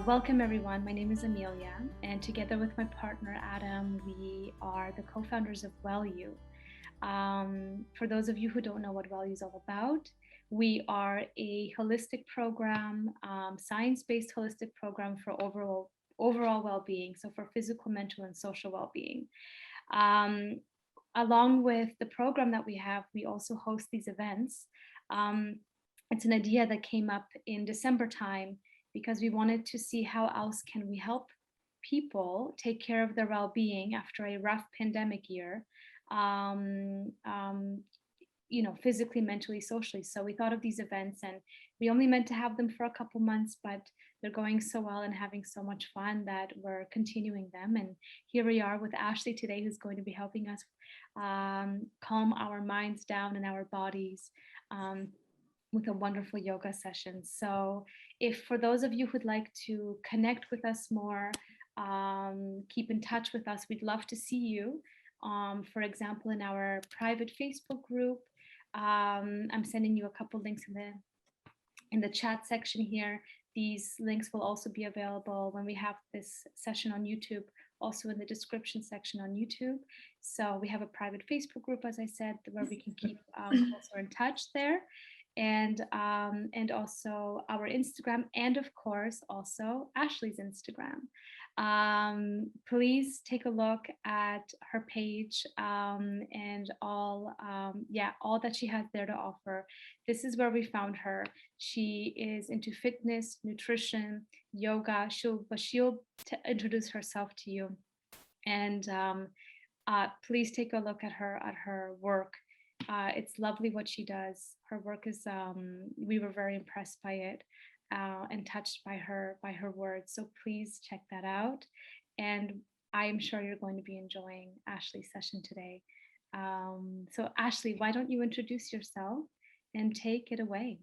Welcome everyone. My name is Amelia, and together with my partner Adam, we are the co-founders of WellU. For those of you who don't know what WellU is all about, we are a holistic program, science-based holistic program for overall well-being, so for physical, mental, and social well-being. Along with the program that we have, we also host these events. It's an idea that came up in December time because we wanted to see how else can we help people take care of their well-being after a rough pandemic year, physically, mentally, socially. So we thought of these events, and we only meant to have them for a couple months, but they're going so well and having so much fun that we're continuing them. And here we are with Ashley today, who's going to be helping us calm our minds down and our bodies with a wonderful yoga session. So if for those of you who'd like to connect with us more, keep in touch with us, we'd love to see you. For example, in our private Facebook group, I'm sending you a couple links in the chat section here. These links will also be available when we have this session on YouTube, also in the description section on YouTube. So we have a private Facebook group, as I said, where we can keep closer in touch there. And also our Instagram, and of course also Ashley's Instagram. Please take a look at her page and all that she has there to offer. This is where we found her. She is into fitness, nutrition, yoga. She'll introduce herself to you, and please take a look at her work. It's lovely what she does. Her work is, we were very impressed by it and touched by her words. So please check that out. And I am sure you're going to be enjoying Ashley's session today. So Ashley, why don't you introduce yourself and take it away?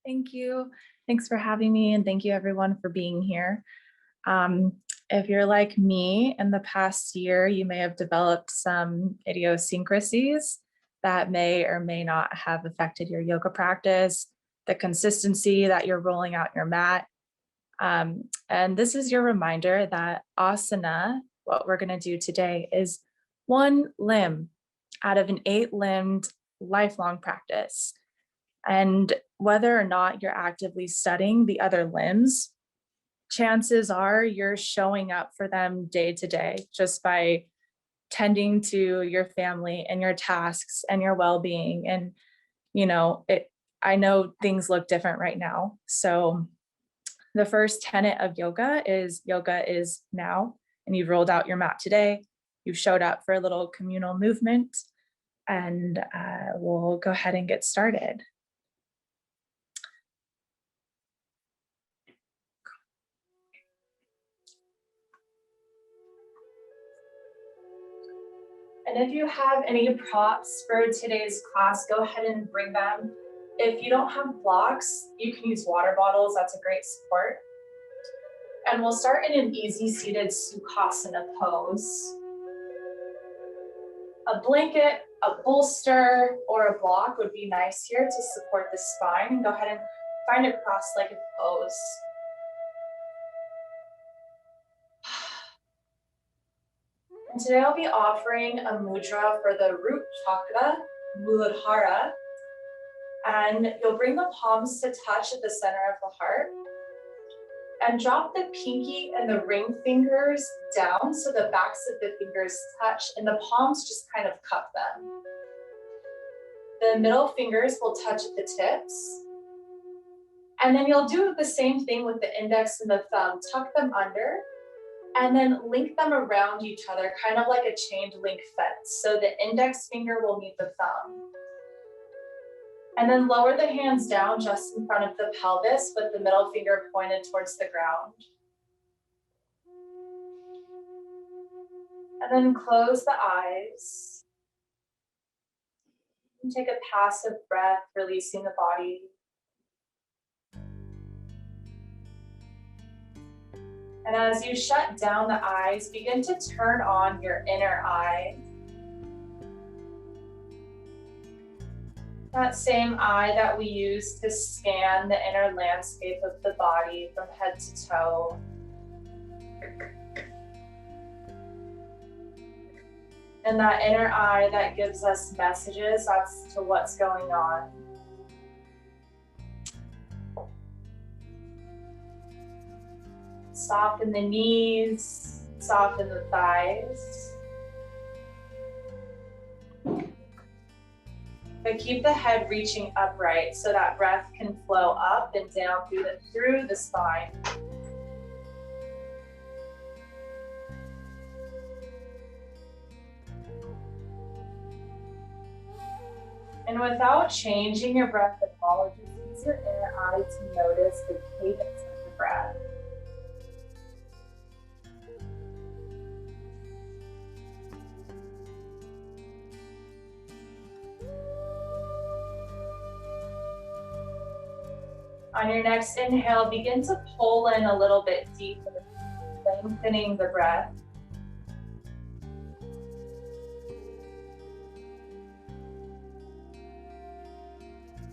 Thank you. Thanks for having me, and thank you everyone for being here. If you're like me, in the past year, you may have developed some idiosyncrasies that may or may not have affected your yoga practice, the consistency that you're rolling out your mat. And this is your reminder that asana, what we're going to do today, is one limb out of an 8-limbed lifelong practice. And whether or not you're actively studying the other limbs, chances are you're showing up for them day to day just by tending to your family and your tasks and your well-being. And, I know things look different right now. So the first tenet of yoga is now. And you've rolled out your mat today. You've showed up for a little communal movement, and we'll go ahead and get started. And if you have any props for today's class, go ahead and bring them. If you don't have blocks, you can use water bottles. That's a great support. And we'll start in an easy seated Sukhasana pose. A blanket, a bolster, or a block would be nice here to support the spine. Go ahead and find a cross-legged pose. And today I'll be offering a mudra for the root chakra, Muladhara. And you'll bring the palms to touch at the center of the heart. And drop the pinky and the ring fingers down so the backs of the fingers touch and the palms just kind of cup them. The middle fingers will touch at the tips. And then you'll do the same thing with the index and the thumb. Tuck them under. And then link them around each other, kind of like a chained link fence. So the index finger will meet the thumb. And then lower the hands down just in front of the pelvis with the middle finger pointed towards the ground. And then close the eyes. And take a passive breath, releasing the body. And as you shut down the eyes, begin to turn on your inner eye. That same eye that we use to scan the inner landscape of the body from head to toe. And that inner eye that gives us messages as to what's going on. Soften the knees, soften the thighs. But keep the head reaching upright so that breath can flow up and down through the spine. And without changing your breath at all, just use your inner eye to notice the cadence of the breath. On your next inhale, begin to pull in a little bit deeper, lengthening the breath.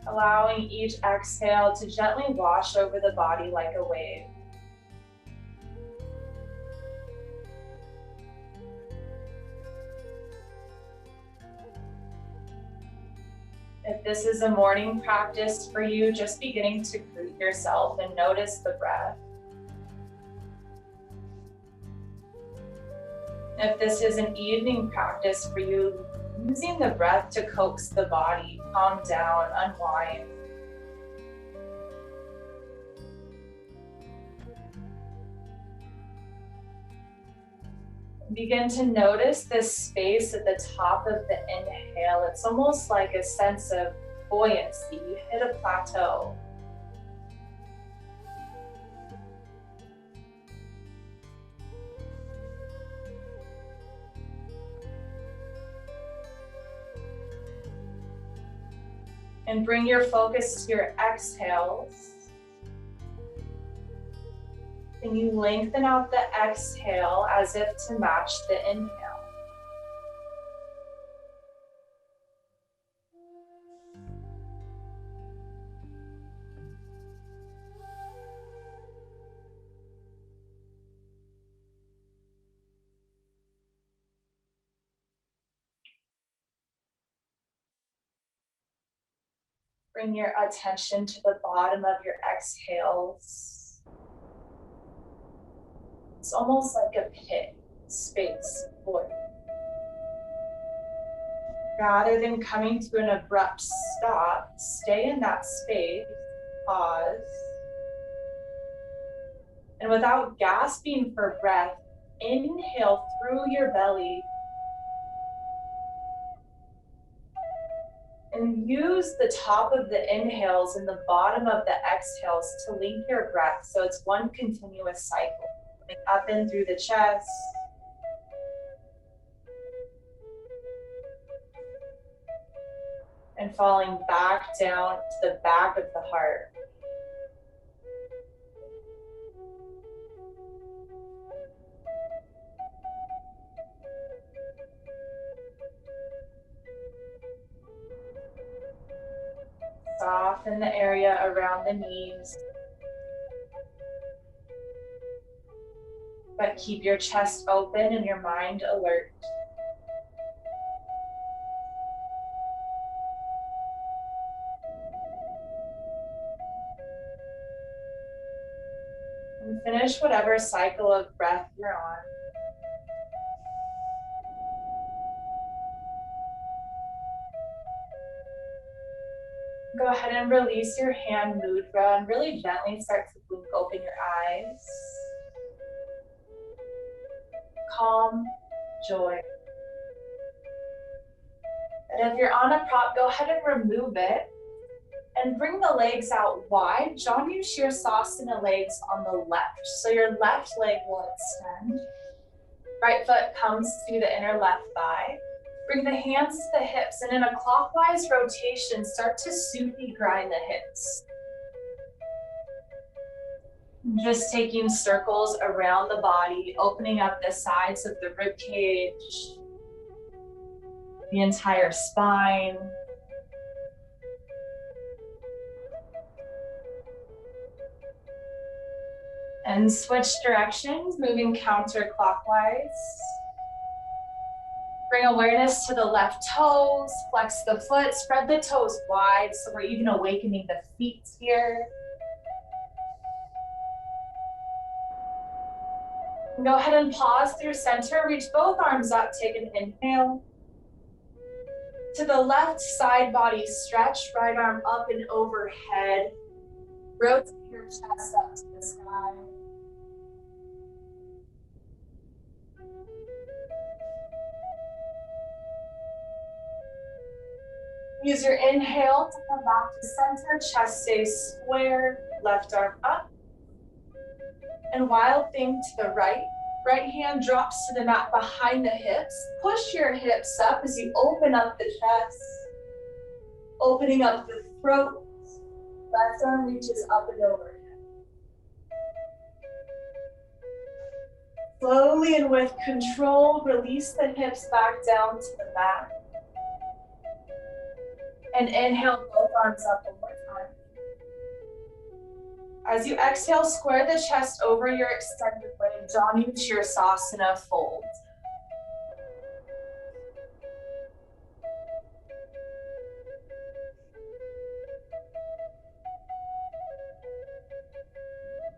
Allowing each exhale to gently wash over the body like a wave. If this is a morning practice for you, just beginning to greet yourself and notice the breath. If this is an evening practice for you, using the breath to coax the body, calm down, unwind. Begin to notice this space at the top of the inhale. It's almost like a sense of buoyancy. You hit a plateau. And bring your focus to your exhales. And you lengthen out the exhale as if to match the inhale. Bring your attention to the bottom of your exhales. It's almost like a pit, space, void. Rather than coming to an abrupt stop, stay in that space, pause. And without gasping for breath, inhale through your belly. And use the top of the inhales and the bottom of the exhales to link your breath so it's one continuous cycle. Up and through the chest. And falling back down to the back of the heart. Soften the area around the knees. But keep your chest open and your mind alert. And finish whatever cycle of breath you're on. Go ahead and release your hand mudra and really gently start to blink open your eyes. Calm, joy. And if you're on a prop, go ahead and remove it and bring the legs out wide. Janu Shirsasana legs on the left. So your left leg will extend. Right foot comes to the inner left thigh. Bring the hands to the hips, and in a clockwise rotation, start to Suti grind the hips. Just taking circles around the body, opening up the sides of the rib cage, the entire spine. And switch directions, moving counterclockwise. Bring awareness to the left toes, flex the foot, spread the toes wide, so we're even awakening the feet here. Go ahead and pause through center, reach both arms up, take an inhale. To the left side body stretch, right arm up and overhead. Rotate your chest up to the sky. Use your inhale to come back to center, chest stays square, left arm up. And wild thing to the right, right hand drops to the mat behind the hips. Push your hips up as you open up the chest, opening up the throat. Left arm reaches up and overhead. Slowly and with control, release the hips back down to the mat. And inhale, both arms up one more time. As you exhale, square the chest over your extended leg, Janu Shirsasana fold.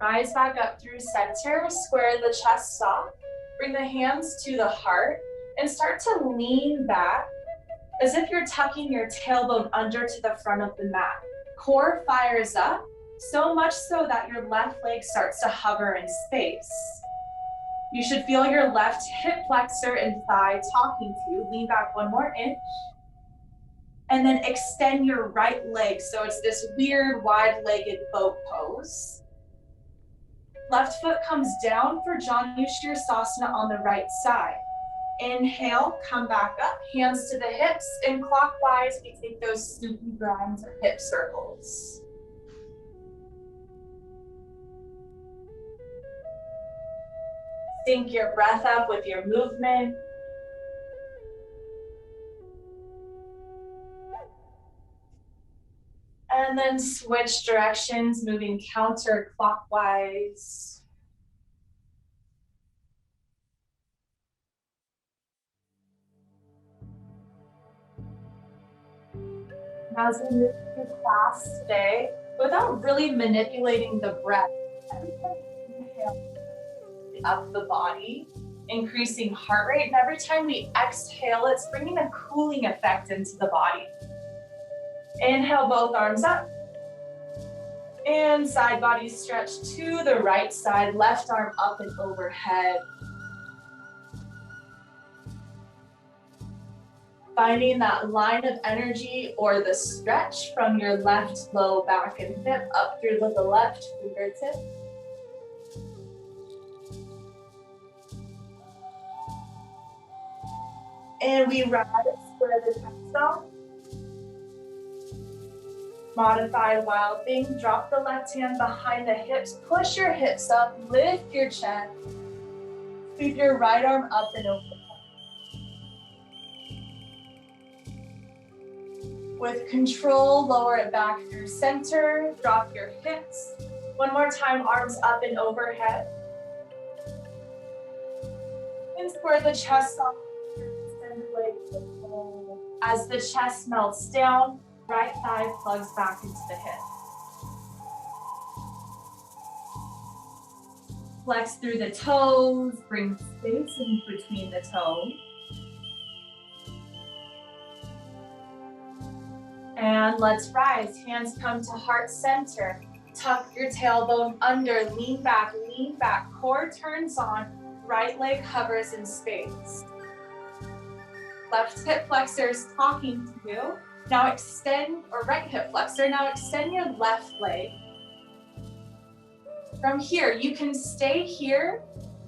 Rise back up through center, square the chest soft, bring the hands to the heart, and start to lean back as if you're tucking your tailbone under to the front of the mat. Core fires up, so much so that your left leg starts to hover in space. You should feel your left hip flexor and thigh talking to you. Lean back one more inch. And then extend your right leg, so it's this weird wide-legged boat pose. Left foot comes down for Janu Shirsasana on the right side. Inhale, come back up, hands to the hips, and clockwise, we take those Snoopy grinds or hip circles. Sync your breath up with your movement. And then switch directions, moving counterclockwise. As we move through class today, without really manipulating the breath, every time we inhale up the body, increasing heart rate, and every time we exhale, it's bringing a cooling effect into the body. Inhale, both arms up. And side body stretch to the right side, left arm up and overhead. Finding that line of energy or the stretch from your left low back and hip up through the left fingertip. And we rise square the chest down. Modified wild thing, drop the left hand behind the hips, push your hips up, lift your chest. Sweep your right arm up and over. With control, lower it back through center, drop your hips. One more time, arms up and overhead. And square the chest off, extend legs. As the chest melts down, right thigh plugs back into the hip. Flex through the toes, bring space in between the toes. And let's rise, hands come to heart center. Tuck your tailbone under, lean back, core turns on, right leg hovers in space. Left hip flexor is talking to you. Now extend, or right hip flexor, now extend your left leg. From here, you can stay here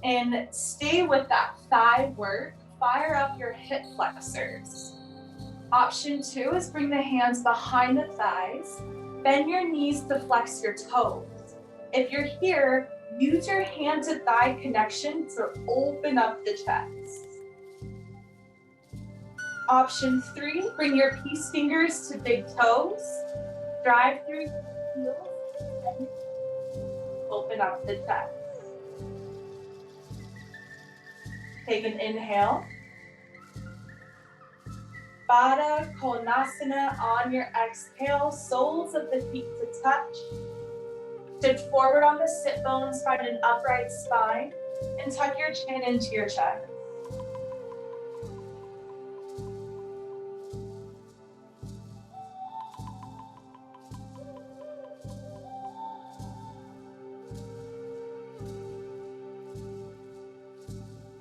and stay with that thigh work. Fire up your hip flexors. Option 2 is bring the hands behind the thighs. Bend your knees to flex your toes. If you're here, use your hand to thigh connection to open up the chest. Option 3, bring your peace fingers to big toes. Drive through your heels and open up the chest. Take an inhale. Baddha Konasana on your exhale, soles of the feet to touch. Shift forward on the sit bones, find an upright spine, and tuck your chin into your chest.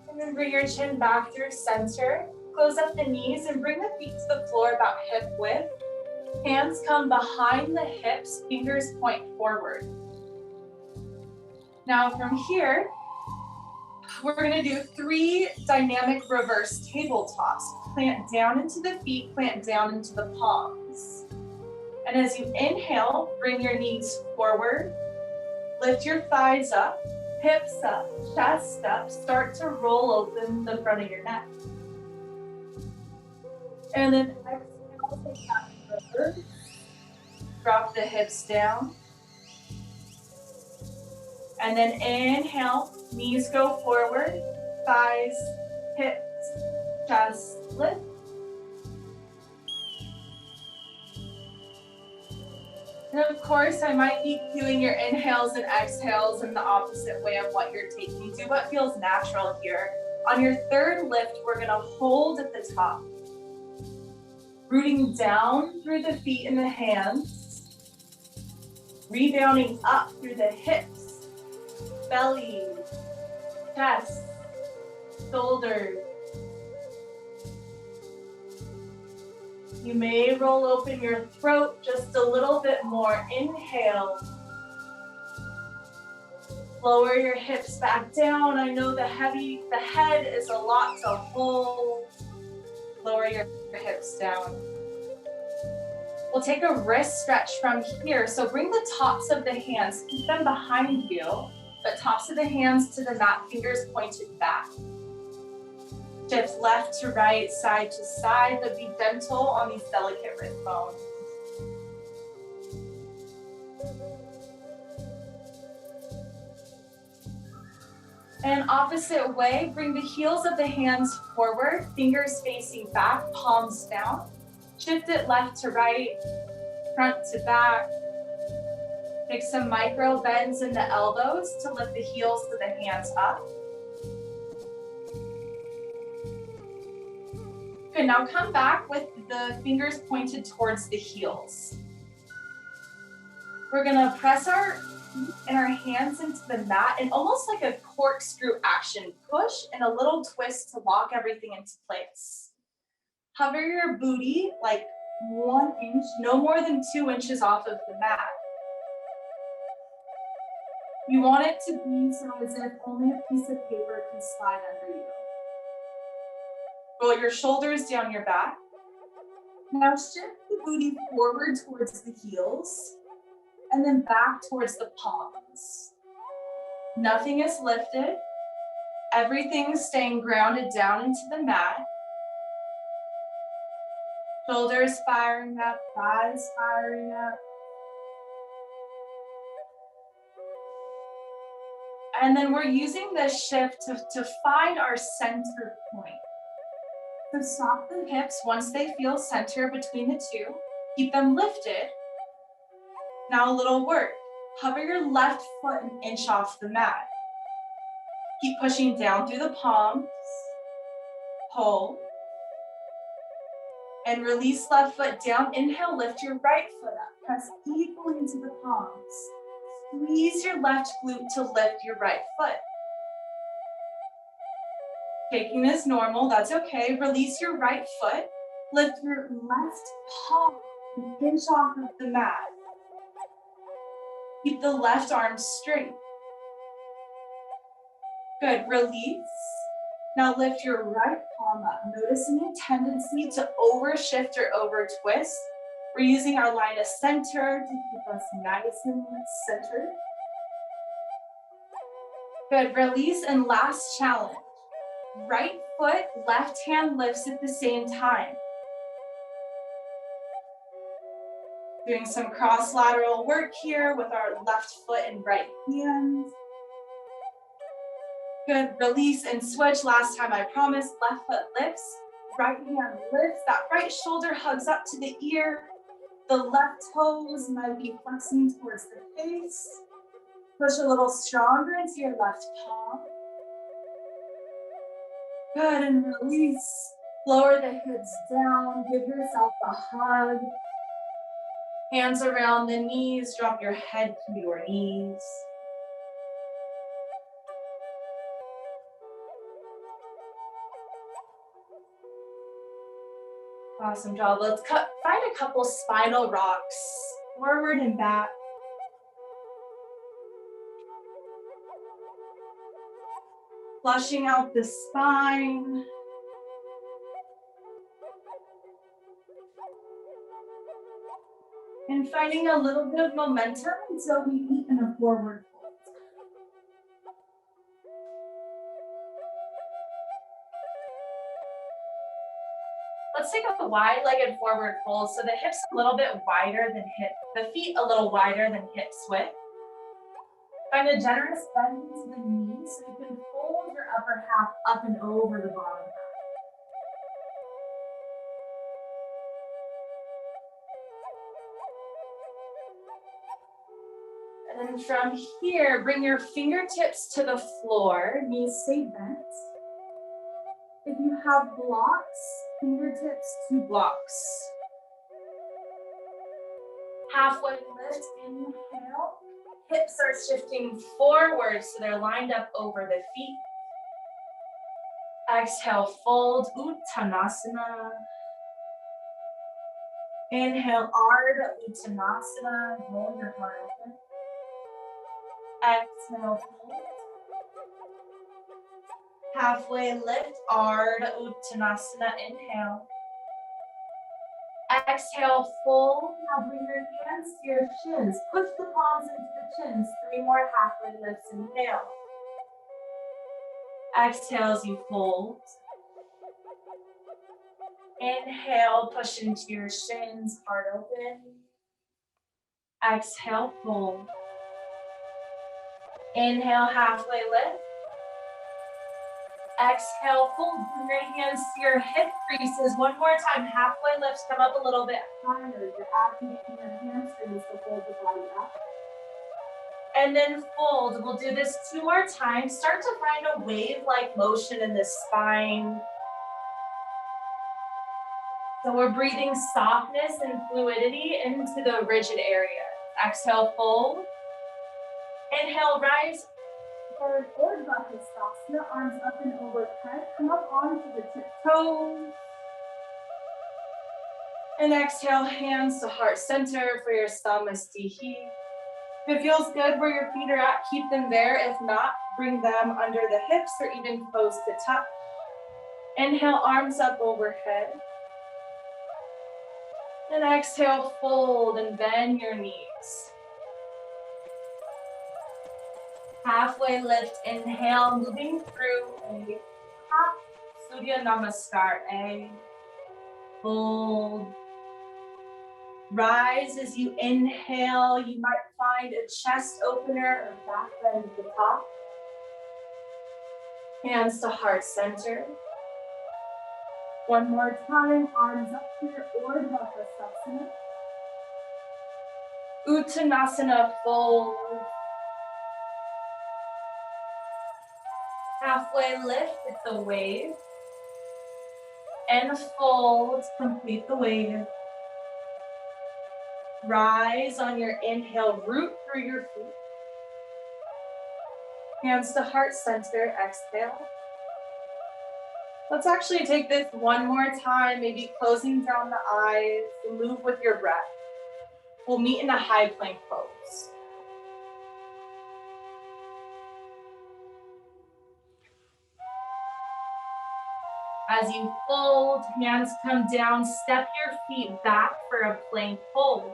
And then bring your chin back through center. Close up the knees and bring the feet to the floor about hip width. Hands come behind the hips, fingers point forward. Now from here, we're gonna do 3 dynamic reverse tabletops. Plant down into the feet, plant down into the palms. And as you inhale, bring your knees forward, lift your thighs up, hips up, chest up, start to roll open the front of your neck. And then exhale, take that reverse. Drop the hips down. And then inhale, knees go forward, thighs, hips, chest, lift. And of course, I might be cueing your inhales and exhales in the opposite way of what you're taking. Do what feels natural here. On your third lift, we're gonna hold at the top. Rooting down through the feet and the hands. Rebounding up through the hips, belly, chest, shoulders. You may roll open your throat just a little bit more. Inhale. Lower your hips back down. I know the head is a lot to hold. Lower your hips down. We'll take a wrist stretch from here. So bring the tops of the hands, keep them behind you, but tops of the hands to the mat, fingers pointed back. Shift left to right, side to side, but be gentle on these delicate wrist bones. And opposite way, bring the heels of the hands forward, fingers facing back, palms down. Shift it left to right, front to back. Take some micro bends in the elbows to lift the heels of the hands up. Good, now come back with the fingers pointed towards the heels. We're gonna press our feet and our hands into the mat and almost like a corkscrew action, push and a little twist to lock everything into place. Hover your booty like 1 inch, no more than 2 inches off of the mat. You want it to be so as if only a piece of paper can slide under you. Roll your shoulders down your back. Now shift the booty forward towards the heels and then back towards the palms. Nothing is lifted. Everything's staying grounded down into the mat. Shoulders firing up, thighs firing up. And then we're using this shift to find our center point. So stop the hips once they feel center between the two. Keep them lifted. Now a little work. Hover your left foot an inch off the mat. Keep pushing down through the palms. Hold. And release left foot down. Inhale, lift your right foot up. Press equally into the palms. Squeeze your left glute to lift your right foot. Taking this normal, that's okay. Release your right foot. Lift your left palm an inch off of the mat. Keep the left arm straight. Good, release. Now lift your right palm up. Notice any tendency to overshift or over twist. We're using our line of center to keep us nice and centered. Good, release and last challenge. Right foot, left hand lifts at the same time. Doing some cross lateral work here with our left foot and right hand. Good, release and switch. Last time I promised, left foot lifts, right hand lifts, that right shoulder hugs up to the ear. The left toes might be flexing towards the face. Push a little stronger into your left palm. Good, and release. Lower the hips down, give yourself a hug. Hands around the knees, drop your head to your knees. Awesome job. Let's find a couple spinal rocks, forward and back. Flushing out the spine. And finding a little bit of momentum until we meet in a forward fold. Let's take a wide-legged forward fold. So the hips a little bit wider than the feet a little wider than hips width. Find a generous bend into the knees so you can fold your upper half up and over the bottom half. And then from here, bring your fingertips to the floor, knees stay bent. If you have blocks, fingertips to blocks. Halfway lift, inhale. Hips are shifting forward so they're lined up over the feet. Exhale, fold, Uttanasana. Inhale, Ardha Uttanasana, roll your heart open. Exhale, fold. Halfway lift, Ardha Uttanasana, inhale. Exhale, fold. Now bring your hands to your shins. Push the palms into the chins. 3 more halfway lifts, inhale. Exhale as you fold. Inhale, push into your shins, heart open. Exhale, fold. Inhale, halfway lift. Exhale, fold. Bring your hands to your hip creases. One more time, halfway lifts. Come up a little bit higher. You're activating your hamstrings to hold the body up. And then fold. We'll do this 2 more times. Start to find a wave-like motion in the spine. So we're breathing softness and fluidity into the rigid area. Exhale, fold. Inhale, rise. For Urdhva Hastasana, arms up and overhead. Come up onto the tiptoes. And exhale, hands to heart center for your Samasthiti. If it feels good where your feet are at, keep them there. If not, bring them under the hips or even close to touch. Inhale, arms up overhead. And exhale, fold and bend your knees. Halfway lift, inhale, moving through a half Surya Namaskar, A. Fold. Rise as you inhale. You might find a chest opener or back bend at the top. Hands to heart center. One more time, arms up here, Urdhva Hastasana. Uttanasana, fold. Halfway lift, it's a wave. And fold, complete the wave. Rise on your inhale, root through your feet. Hands to heart center, exhale. Let's actually take this one more time, maybe closing down the eyes, move with your breath. We'll meet in a high plank pose. As you fold, hands come down, step your feet back for a plank hold.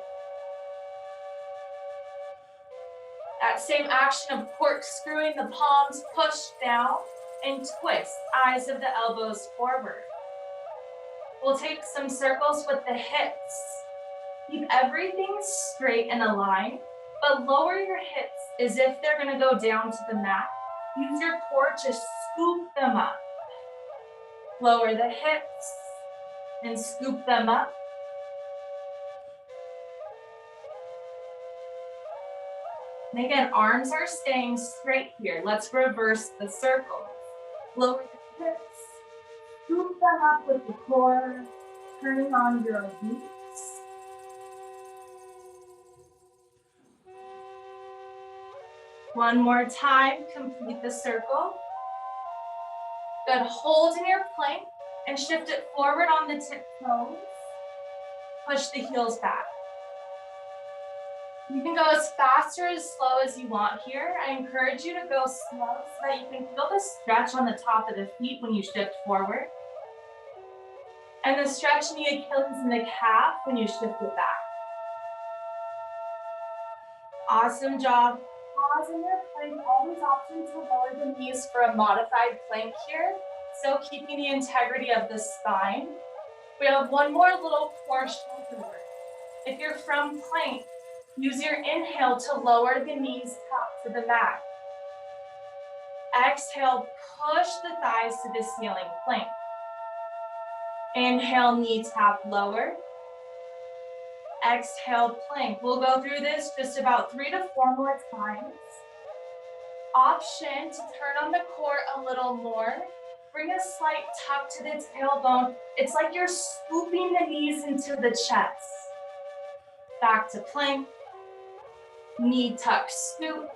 That same action of corkscrewing the palms, push down and twist, eyes of the elbows forward. We'll take some circles with the hips. Keep everything straight and aligned, but lower your hips as if they're gonna go down to the mat. Use your core to scoop them up. Lower the hips and scoop them up. And again, arms are staying straight here. Let's reverse the circle. Lower the hips, scoop them up with the core, turning on your obliques. One more time, complete the circle. Good, hold in your plank and shift it forward on the tiptoes. Push the heels back. You can go as fast or as slow as you want here. I encourage you to go slow so that you can feel the stretch on the top of the feet when you shift forward. And the stretch in the Achilles and the calf when you shift it back. Awesome job. Pause in your plank. Always option to lower the knees for a modified plank here. So keeping the integrity of the spine. We have one more little core shoulder work. If you're from plank, use your inhale to lower the knees top to the mat. Exhale, push the thighs to the ceiling, plank. Inhale, knee tap lower. Exhale, plank. We'll go through this just about 3 to 4 more times. Option to turn on the core a little more. Bring a slight tuck to the tailbone. It's like you're scooping the knees into the chest. Back to plank. Knee tuck, scoop.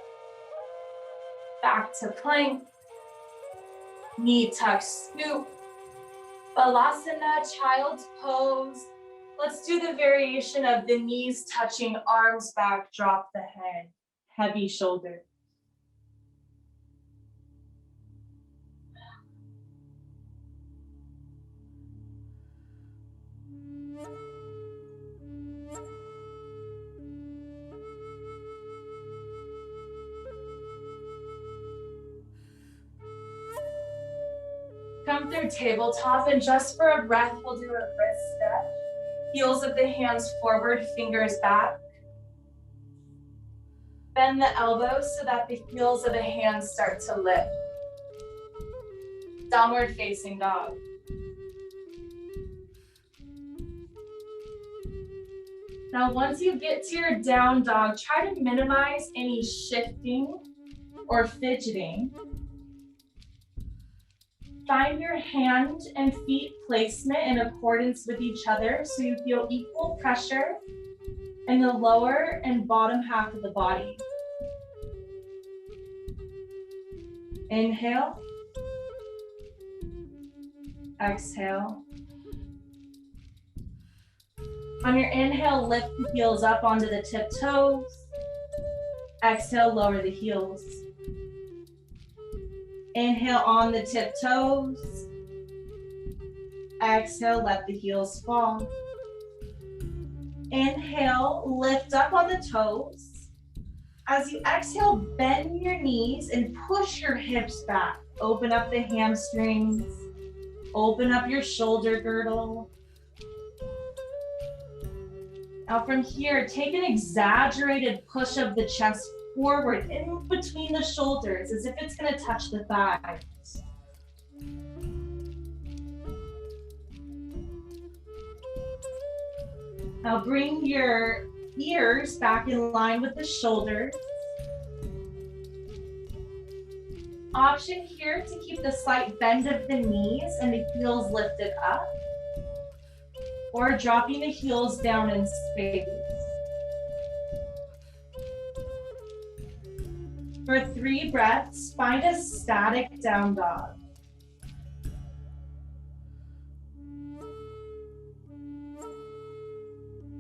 Back to plank. Knee tuck, scoop. Balasana, child's pose. Let's do the variation of the knees touching, arms back, drop the head, heavy shoulder. Come through tabletop, and just for a breath, we'll do a wrist stretch. Heels of the hands forward, fingers back. Bend the elbows so that the heels of the hands start to lift. Downward facing dog. Now, once you get to your down dog, try to minimize any shifting or fidgeting. Find your hand and feet placement in accordance with each other so you feel equal pressure in the lower and bottom half of the body. Inhale. Exhale. On your inhale, lift the heels up onto the tiptoes. Exhale, lower the heels. Inhale on the tiptoes. Exhale, let the heels fall. Inhale, lift up on the toes. As you exhale, bend your knees and push your hips back. Open up the hamstrings. Open up your shoulder girdle. Now from here, take an exaggerated push of the chest forward in between the shoulders as if it's going to touch the thighs. Now bring your ears back in line with the shoulders. Option here to keep the slight bend of the knees and the heels lifted up, or dropping the heels down in space. For 3 breaths, find a static down dog.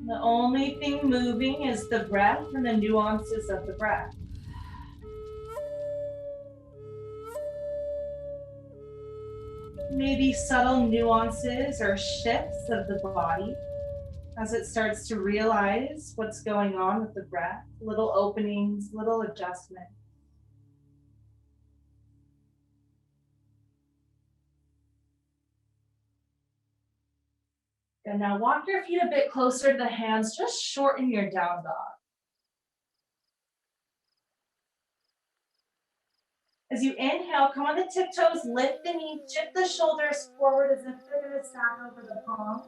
The only thing moving is the breath and the nuances of the breath. Maybe subtle nuances or shifts of the body as it starts to realize what's going on with the breath, little openings, little adjustments. And now walk your feet a bit closer to the hands, just shorten your down dog. As you inhale, come on the tiptoes, lift the knees, shift the shoulders forward as if they're going to stack over the palms.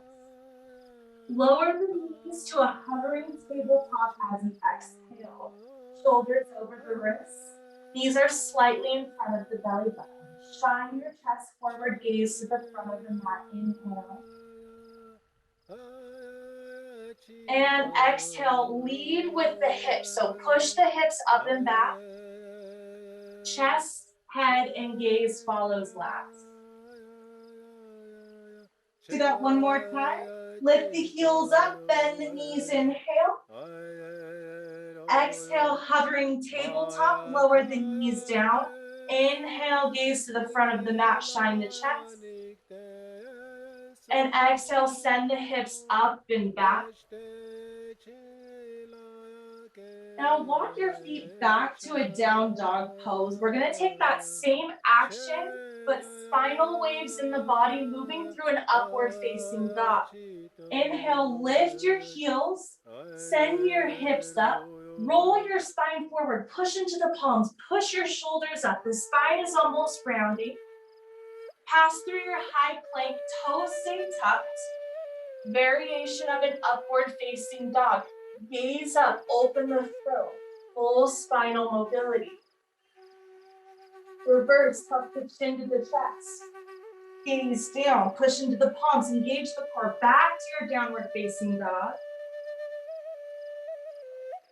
Lower the knees to a hovering tabletop as you exhale. Shoulders over the wrists. Knees are slightly in front of the belly button. Shine your chest forward, gaze to the front of the mat. Inhale. And exhale, lead with the hips. So push the hips up and back. Chest, head, and gaze follows last. Do that one more time. Lift the heels up, bend the knees, inhale. Exhale, hovering tabletop, lower the knees down. Inhale, gaze to the front of the mat, shine the chest. And exhale, send the hips up and back. Now walk your feet back to a down dog pose. We're going to take that same action, but spinal waves in the body moving through an upward facing dog. Inhale, lift your heels, send your hips up, roll your spine forward, push into the palms, push your shoulders up. The spine is almost rounding. Pass through your high plank, toes stay tucked. Variation of an upward facing dog. Gaze up, open the throat, full spinal mobility. Reverse, tuck the chin to the chest. Gaze down, push into the palms, engage the core, back to your downward facing dog.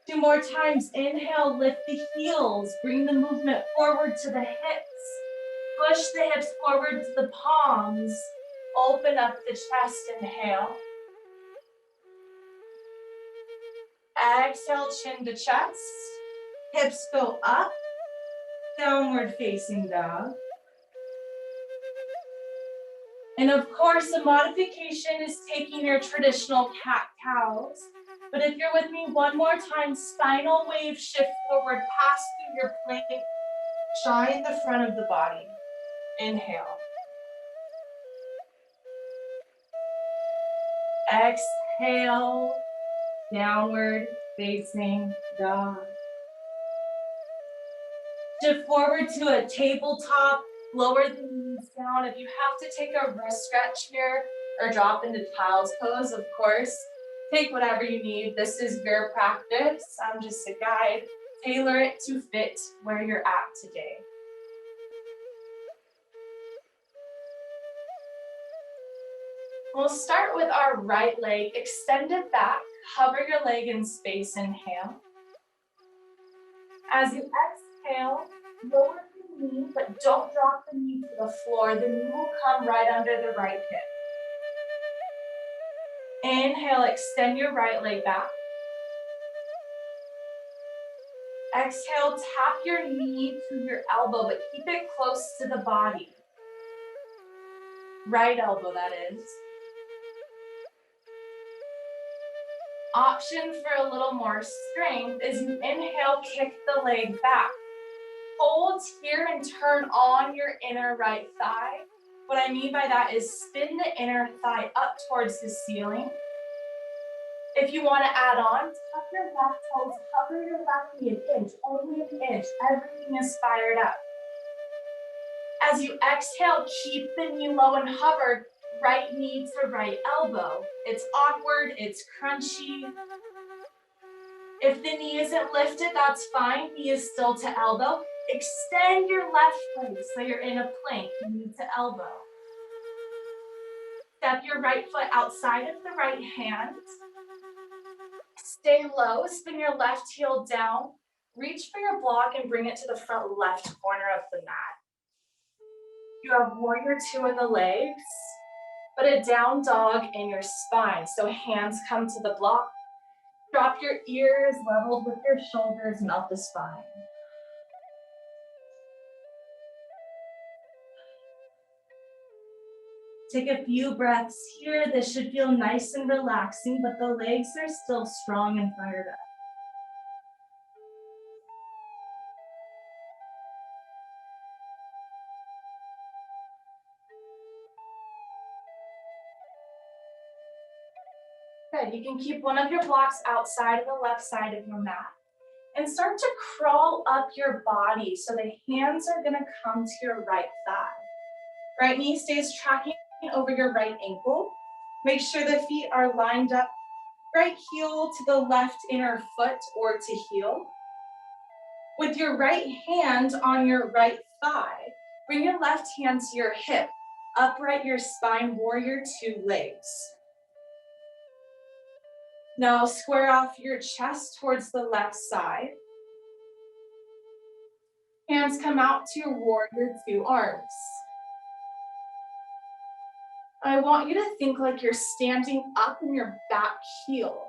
2 more times, inhale, lift the heels, bring the movement forward to the hips. Push the hips forward to the palms, open up the chest, inhale. Exhale, chin to chest, hips go up, downward facing dog. And of course, the modification is taking your traditional cat-cows. But if you're with me one more time, spinal wave, shift forward, pass through your plank, shine the front of the body. Inhale. Exhale, downward facing dog. Shift forward to a tabletop, lower the knees down. If you have to take a wrist stretch here or drop into child's pose, of course, take whatever you need. This is your practice. I'm just a guide. Tailor it to fit where you're at today. We'll start with our right leg. Extend it back. Hover your leg in space. Inhale. As you exhale, lower the knee, but don't drop the knee to the floor. The knee will come right under the right hip. Inhale, extend your right leg back. Exhale, tap your knee to your elbow, but keep it close to the body. Right elbow, that is. Option for a little more strength is you inhale, kick the leg back. Hold here and turn on your inner right thigh. What I mean by that is spin the inner thigh up towards the ceiling. If you want to add on, tuck your left toes, hover your left knee an inch, only an inch. Everything is fired up. As you exhale, keep the knee low and hover, right knee to right elbow. It's awkward, it's crunchy. If the knee isn't lifted, that's fine. Knee is still to elbow. Extend your left leg so you're in a plank, knee to elbow. Step your right foot outside of the right hand. Stay low, spin your left heel down. Reach for your block and bring it to the front left corner of the mat. You have warrior 2 in the legs, but a down dog in your spine. So hands come to the block. Drop your ears leveled with your shoulders, melt the spine. Take a few breaths here. This should feel nice and relaxing, but the legs are still strong and fired up. Good, you can keep one of your blocks outside of the left side of your mat. And start to crawl up your body. So the hands are gonna come to your right thigh. Right knee stays tracking over your right ankle. Make sure the feet are lined up, right heel to the left inner foot or to heel. With your right hand on your right thigh, bring your left hand to your hip. Upright your spine, warrior two legs. Now square off your chest towards the left side. Hands come out to your warrior two arms. I want you to think like you're standing up in your back heel.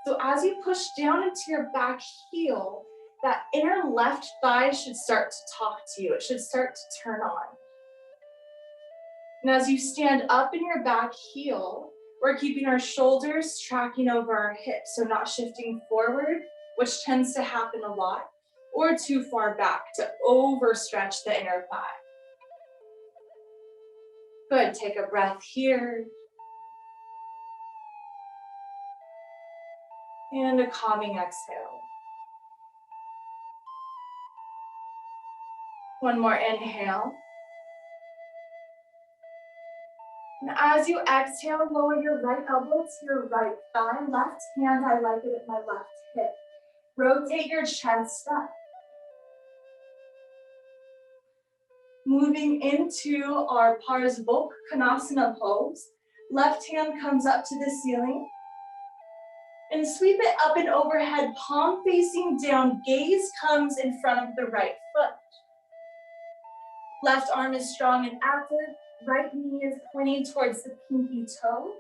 So as you push down into your back heel, that inner left thigh should start to talk to you. It should start to turn on. And as you stand up in your back heel, we're keeping our shoulders tracking over our hips, so not shifting forward, which tends to happen a lot, or too far back to overstretch the inner thigh. Good, take a breath here. And a calming exhale. One more inhale. And as you exhale, lower your right elbow to your right thigh, left hand highlighted at my left hip. Rotate your chest up. Moving into our Parsva Konasana pose. Left hand comes up to the ceiling. And sweep it up and overhead, palm facing down, gaze comes in front of the right foot. Left arm is strong and active, right knee is pointing towards the pinky toe.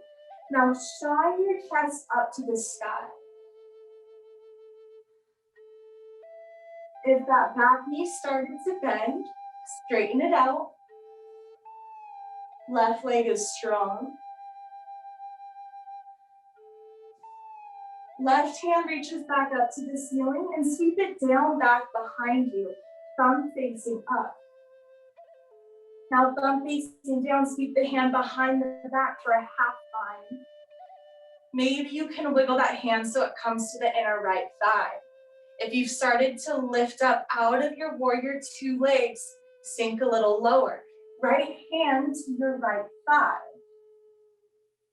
Now shine your chest up to the sky. If that back knee started to bend, straighten it out. Left leg is strong. Left hand reaches back up to the ceiling and sweep it down back behind you, thumb facing up. Now thumb facing down, sweep the hand behind the back for a half bind. Maybe you can wiggle that hand so it comes to the inner right thigh. If you've started to lift up out of your warrior two legs, sink a little lower. Right hand to your right thigh.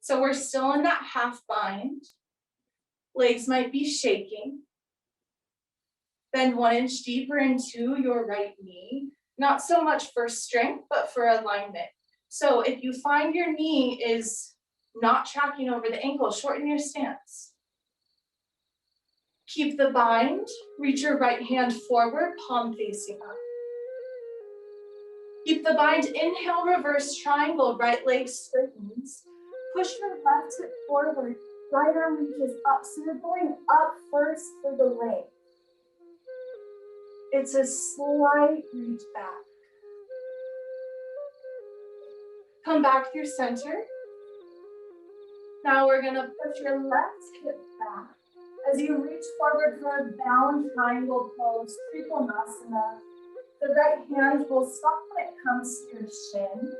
So we're still in that half bind. Legs might be shaking. Bend 1 inch deeper into your right knee. Not so much for strength, but for alignment. So if you find your knee is not tracking over the ankle, shorten your stance. Keep the bind. Reach your right hand forward, palm facing up. Keep the bind. Inhale, reverse triangle, right leg straightens. Push your left hip forward. Right arm reaches up, so you're going up first for the leg. It's a slight reach back. Come back through center. Now we're gonna push your left hip back. As you reach forward for a bound triangle pose, Trikonasana, the right hand will stop when it comes to your shin,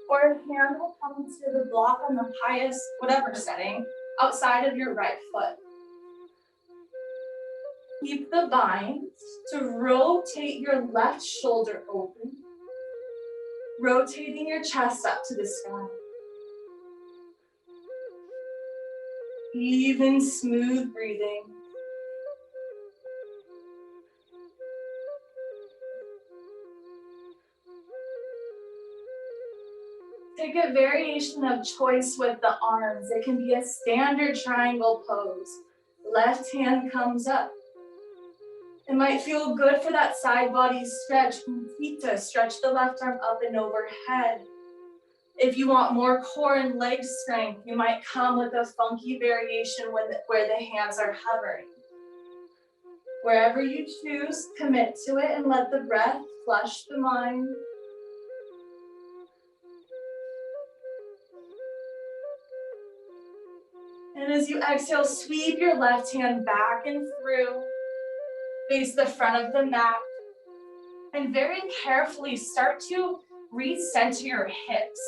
or a hand will come to the block on the highest, whatever setting, outside of your right foot. Keep the bind to rotate your left shoulder open, rotating your chest up to the sky. Even, smooth breathing. Take a variation of choice with the arms. It can be a standard triangle pose. Left hand comes up. It might feel good for that side body stretch. Mudita, stretch the left arm up and overhead. If you want more core and leg strength, you might come with a funky variation where the hands are hovering. Wherever you choose, commit to it and let the breath flush the mind. And as you exhale, sweep your left hand back and through. Face the front of the mat. And very carefully start to recenter your hips.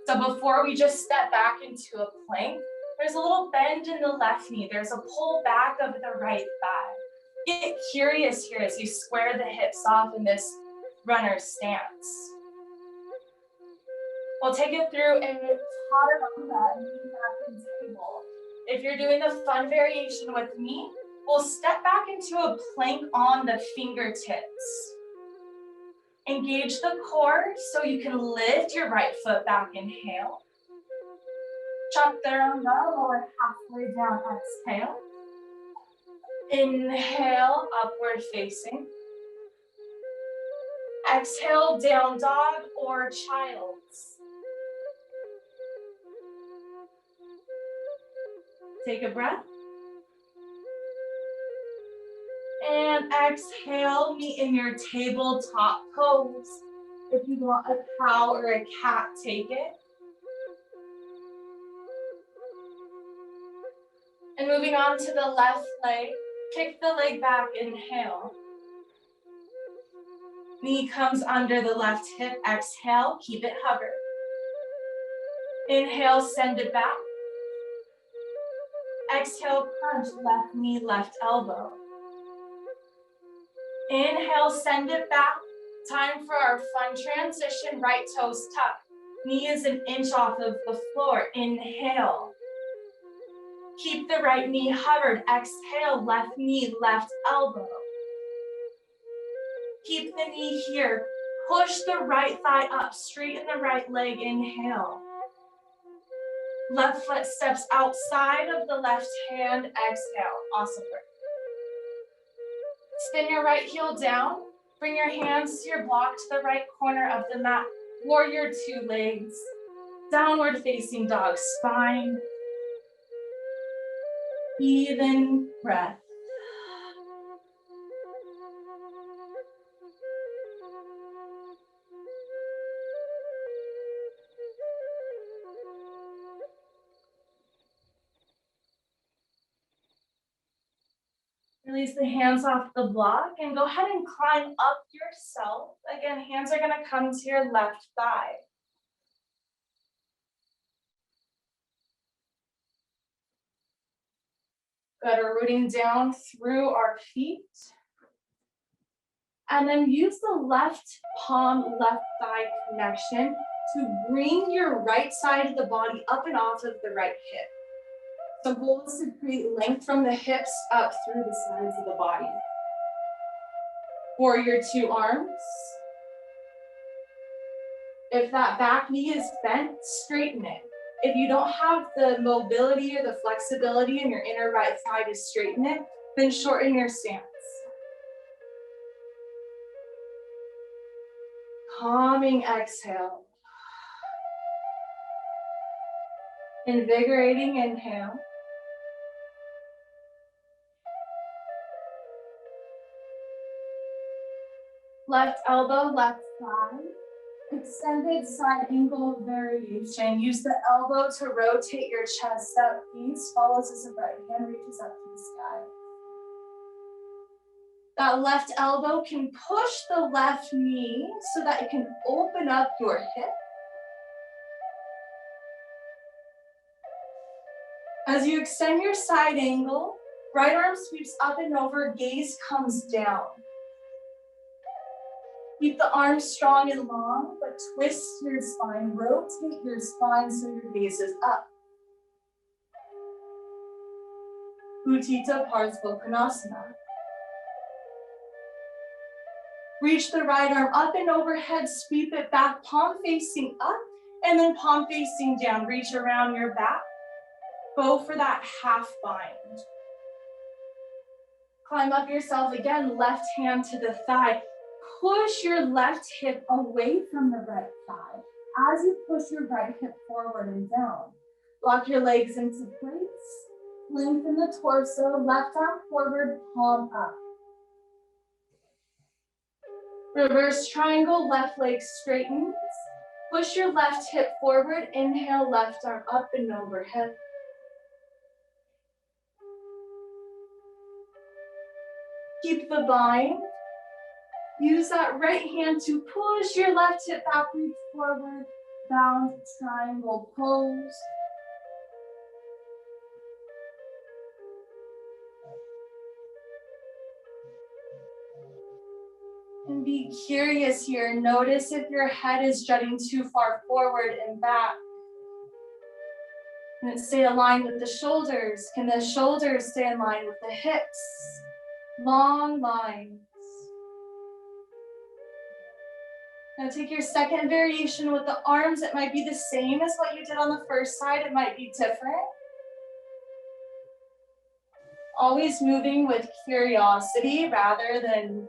So before we just step back into a plank, there's a little bend in the left knee. There's a pull back of the right thigh. Get curious here as you square the hips off in this runner stance. We'll take it through a chaturanga, knee back and table. If you're doing the fun variation with me, we'll step back into a plank on the fingertips. Engage the core so you can lift your right foot back, inhale. Chaturanga, lower halfway down, exhale. Inhale, upward facing. Exhale, down dog or child's. Take a breath. And exhale, meet in your tabletop pose. If you want a cow or a cat, take it. And moving on to the left leg, kick the leg back, inhale. Knee comes under the left hip, exhale, keep it hovered. Inhale, send it back. Exhale, crunch, left knee, left elbow. Inhale, send it back. Time for our fun transition, right toes tucked. Knee is an inch off of the floor. Inhale. Keep the right knee hovered. Exhale, left knee, left elbow. Keep the knee here. Push the right thigh up, straighten the right leg. Inhale. Left foot steps outside of the left hand. Exhale. Awesome work. Spin your right heel down. Bring your hands to your block to the right corner of the mat. Warrior two legs. Downward facing dog. Spine. Even breath. Release the hands off the block and go ahead and climb up yourself. Again, hands are gonna come to your left thigh. Good, we're rooting down through our feet. And then use the left palm, left thigh connection to bring your right side of the body up and off of the right hip. The goal is to create length from the hips up through the sides of the body. Warrior two arms. If that back knee is bent, straighten it. If you don't have the mobility or the flexibility in your inner right thigh to straighten it, then shorten your stance. Calming exhale. Invigorating inhale. Left elbow, left thigh. Extended side angle variation. Use the elbow to rotate your chest up. Gaze follows as the right hand reaches up to the sky. That left elbow can push the left knee so that it can open up your hip. As you extend your side angle, right arm sweeps up and over, gaze comes down. Keep the arms strong and long, but twist your spine, rotate your spine so your gaze is up. Utthita Parthva Konasana. Reach the right arm up and overhead, sweep it back, palm facing up, and then palm facing down. Reach around your back. Go for that half bind. Climb up yourself again, left hand to the thigh. Push your left hip away from the right thigh as you push your right hip forward and down. Lock your legs into place. Lengthen the torso, left arm forward, palm up. Reverse triangle, left leg straightens. Push your left hip forward, inhale, left arm up and overhead. Keep the bind. Use that right hand to push your left hip back, reach forward, bound triangle pose. And be curious here. Notice if your head is jutting too far forward and back. Can it stay aligned with the shoulders? Can the shoulders stay in line with the hips? Long lines. Now take your second variation with the arms. It might be the same as what you did on the first side. It might be different. Always moving with curiosity rather than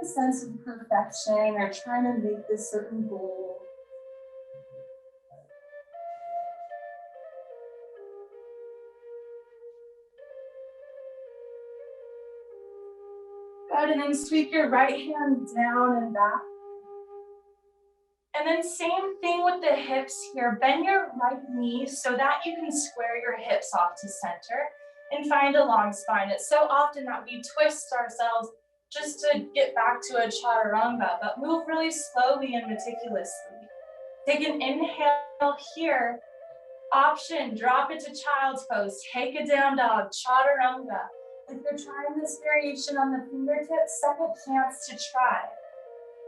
a sense of perfection or trying to make this certain goal. Good, and then sweep your right hand down and back. And then same thing with the hips here. Bend your right knee so that you can square your hips off to center and find a long spine. It's so often that we twist ourselves just to get back to a chaturanga, but move really slowly and meticulously. Take an inhale here. Option, drop it to child's pose. Take a down dog, chaturanga. If you're trying this variation on the fingertips, second chance to try.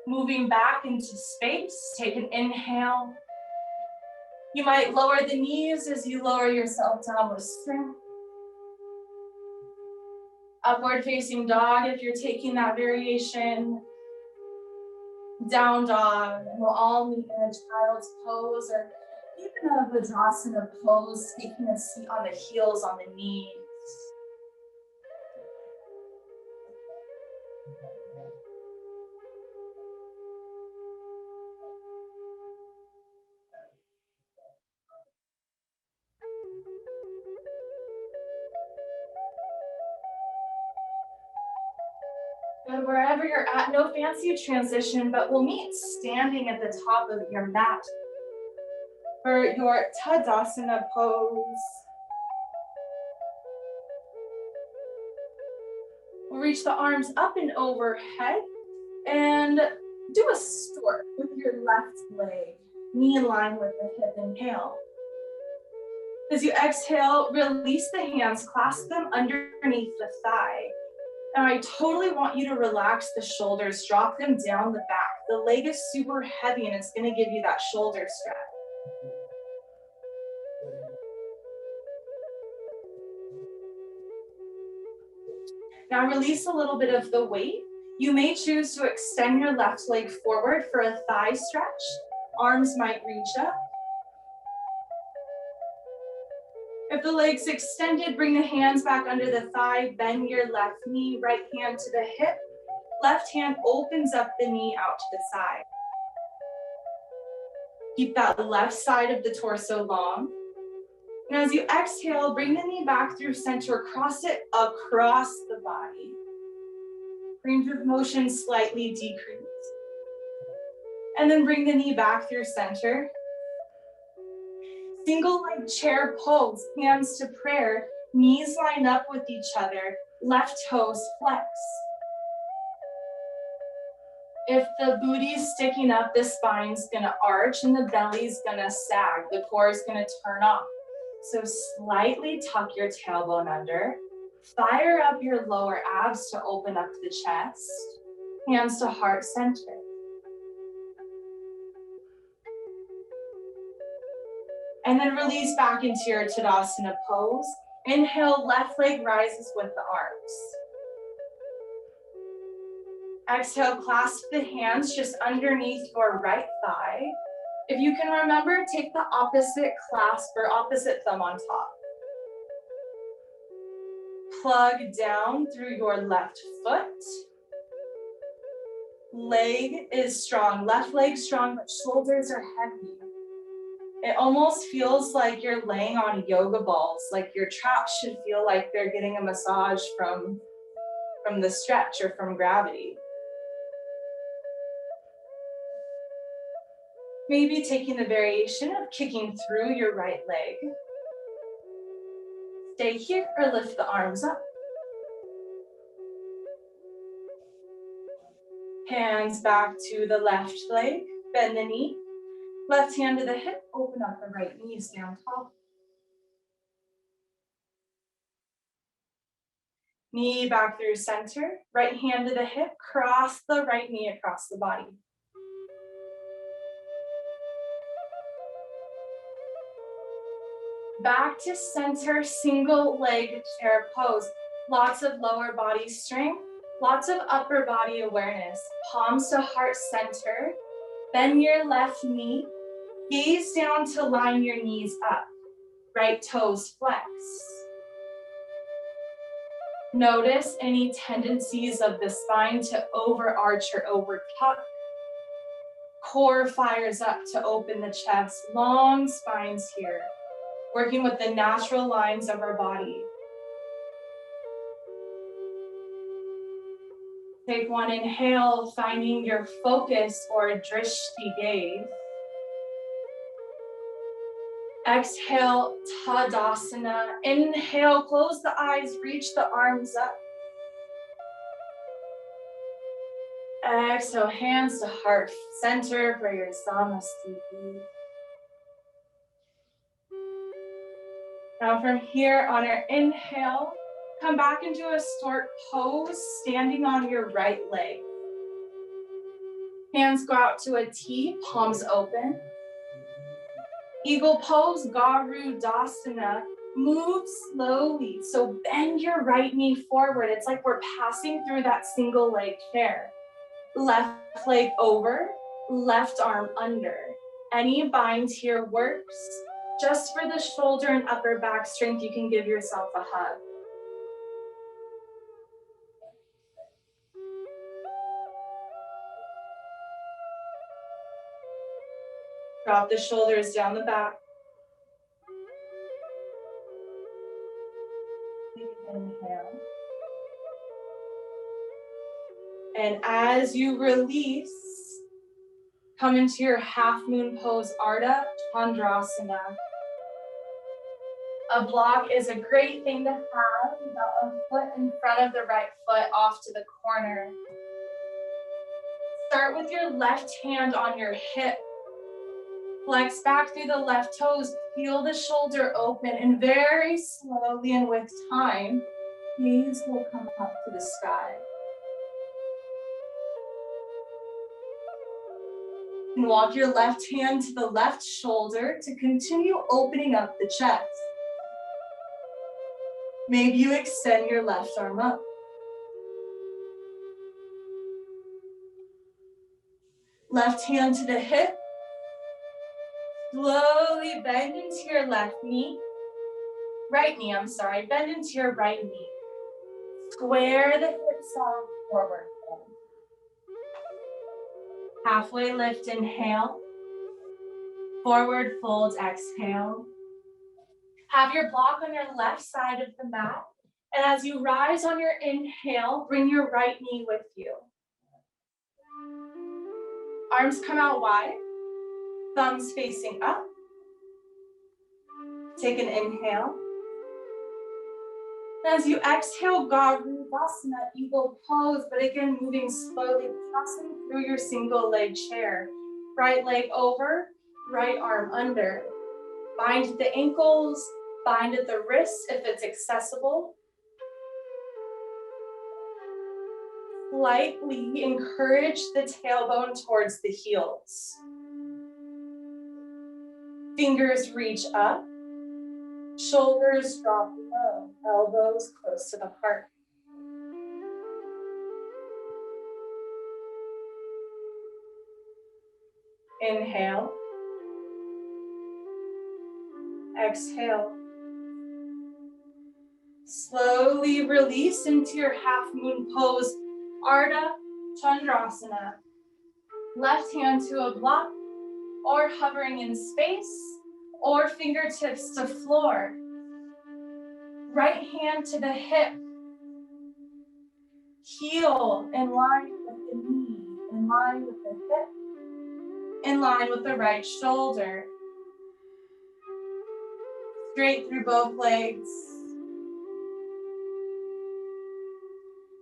Moving back into space, take an inhale. You might lower the knees as you lower yourself down with strength. Upward facing dog if you're taking that variation. Down dog, and we'll all meet in a child's pose or even a Vajrasana pose, taking a seat on the heels, on the knees. Good, wherever you're at, no fancy transition, but we'll meet standing at the top of your mat for your Tadasana pose. We'll reach the arms up and overhead and do a stork with your left leg, knee in line with the hip. Inhale. As you exhale, release the hands, clasp them underneath the thigh. And I totally want you to relax the shoulders, drop them down the back. The leg is super heavy and it's gonna give you that shoulder stretch. Now release a little bit of the weight. You may choose to extend your left leg forward for a thigh stretch. Arms might reach up. If the leg's extended, bring the hands back under the thigh, bend your left knee, right hand to the hip. Left hand opens up the knee out to the side. Keep that left side of the torso long. And as you exhale, bring the knee back through center, cross it across the body. Range of motion slightly decrease. And then bring the knee back through center. Single leg chair pose, hands to prayer, knees line up with each other, left toes flex. If the booty's sticking up, the spine's gonna arch and the belly's gonna sag, the core is gonna turn off. So slightly tuck your tailbone under, fire up your lower abs to open up the chest, hands to heart center. And then release back into your Tadasana pose. Inhale, left leg rises with the arms. Exhale, clasp the hands just underneath your right thigh. If you can remember, take the opposite clasp or opposite thumb on top. Plug down through your left foot. Leg is strong, left leg strong, but shoulders are heavy. It almost feels like you're laying on yoga balls, like your traps should feel like they're getting a massage from the stretch or from gravity. Maybe taking the variation of kicking through your right leg. Stay here or lift the arms up. Hands back to the left leg, bend the knee. Left hand to the hip, open up the right knee, stand tall. Knee back through center, right hand to the hip, cross the right knee across the body. Back to center, single leg chair pose. Lots of lower body strength, lots of upper body awareness. Palms to heart center, bend your left knee, gaze down to line your knees up. Right toes flex. Notice any tendencies of the spine to overarch or over tuck. Core fires up to open the chest, long spines here, working with the natural lines of our body. Take one inhale, finding your focus or drishti gaze. Exhale, Tadasana. Inhale, close the eyes, reach the arms up. Exhale, hands to heart center for your Samasthiti. Now from here on our inhale, come back into a stork pose, standing on your right leg. Hands go out to a T, palms open. Eagle pose, Garudasana. Move slowly. So bend your right knee forward. It's like we're passing through that single leg chair. Left leg over, left arm under. Any bind here works. Just for the shoulder and upper back strength, you can give yourself a hug. Drop the shoulders down the back. Inhale. And as you release, come into your half moon pose, Ardha Chandrasana. A block is a great thing to have, about a foot in front of the right foot off to the corner. Start with your left hand on your hip. Flex back through the left toes, feel the shoulder open, and very slowly and with time, gaze will come up to the sky. And walk your left hand to the left shoulder to continue opening up the chest. Maybe you extend your left arm up. Left hand to the hip. Slowly bend into your left knee. Bend into your right knee. Square the hips off, forward fold. Halfway lift, inhale. Forward fold, exhale. Have your block on your left side of the mat. And as you rise on your inhale, bring your right knee with you. Arms come out wide, thumbs facing up. Take an inhale. As you exhale, Garudasana, eagle pose, but again, moving slowly, passing through your single leg chair. Right leg over, right arm under. Bind at the ankles, bind at the wrists if it's accessible. Lightly encourage the tailbone towards the heels. Fingers reach up, shoulders drop low, elbows close to the heart. Inhale. Exhale. Slowly release into your half moon pose, Ardha Chandrasana. Left hand to a block, or hovering in space, or fingertips to floor. Right hand to the hip. Heel in line with the knee, in line with the hip, in line with the right shoulder. Straight through both legs.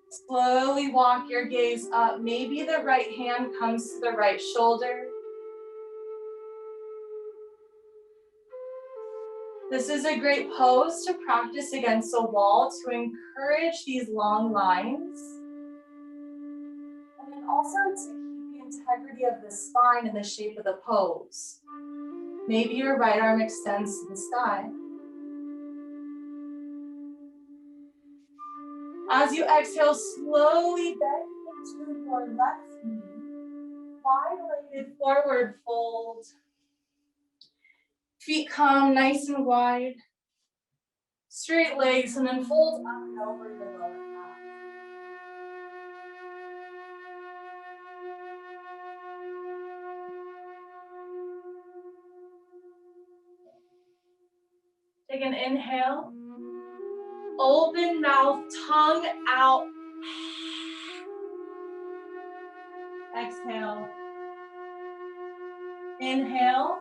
Slowly walk your gaze up. Maybe the right hand comes to the right shoulder. This is a great pose to practice against a wall to encourage these long lines. And then also to keep the integrity of the spine and the shape of the pose. Maybe your right arm extends to the sky. As you exhale, slowly bend into your left knee. Wide-legged forward fold. Feet come nice and wide. Straight legs, and then fold up and over your lower half. Take an inhale. Open mouth, tongue out. Exhale. Inhale.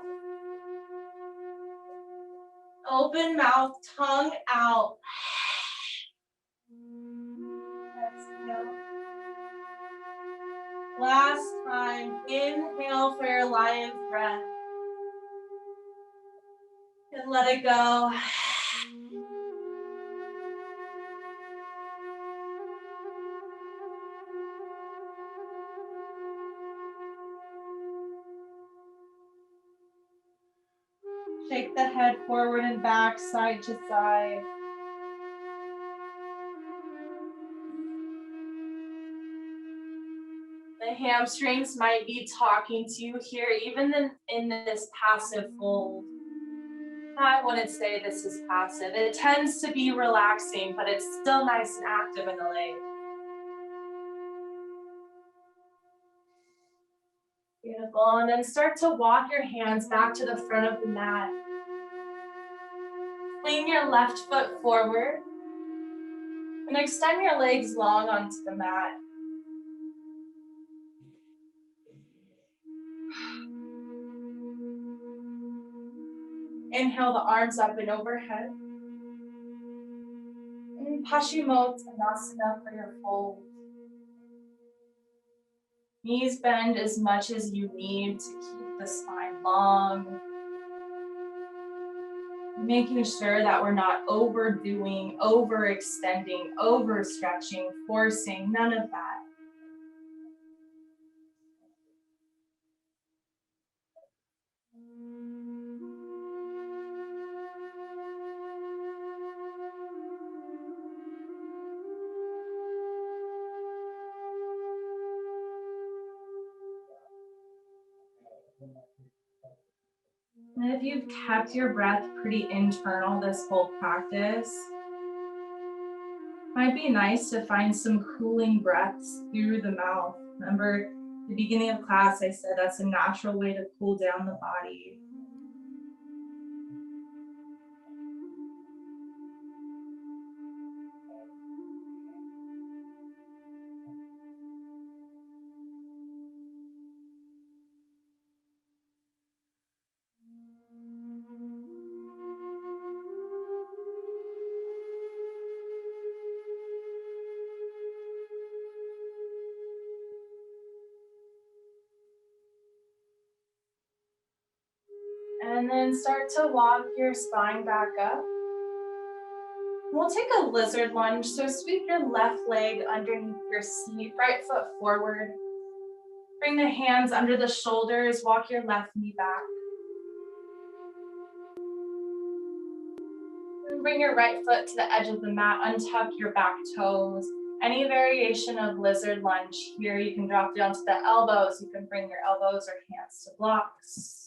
Open mouth, tongue out. Exhale. Last time, inhale for your lion's breath. And let it go. Shake the head forward and back, side to side. The hamstrings might be talking to you here, even in this passive fold. I wouldn't say this is passive. It tends to be relaxing, but it's still nice and active in the leg. Beautiful, and then start to walk your hands back to the front of the mat. Lean your left foot forward and extend your legs long onto the mat. Inhale the arms up and overhead. And Paschimottanasana for your fold. Knees bend as much as you need to keep the spine long. Making sure that we're not overdoing, overextending, overstretching, forcing, none of that. And if you've kept your breath pretty internal this whole practice, might be nice to find some cooling breaths through the mouth. Remember, at the beginning of class, I said that's a natural way to cool down the body. And then start to walk your spine back up. We'll take a lizard lunge, so sweep your left leg underneath your seat, right foot forward. Bring the hands under the shoulders, walk your left knee back. And bring your right foot to the edge of the mat, untuck your back toes. Any variation of lizard lunge here, you can drop down to the elbows, you can bring your elbows or hands to blocks.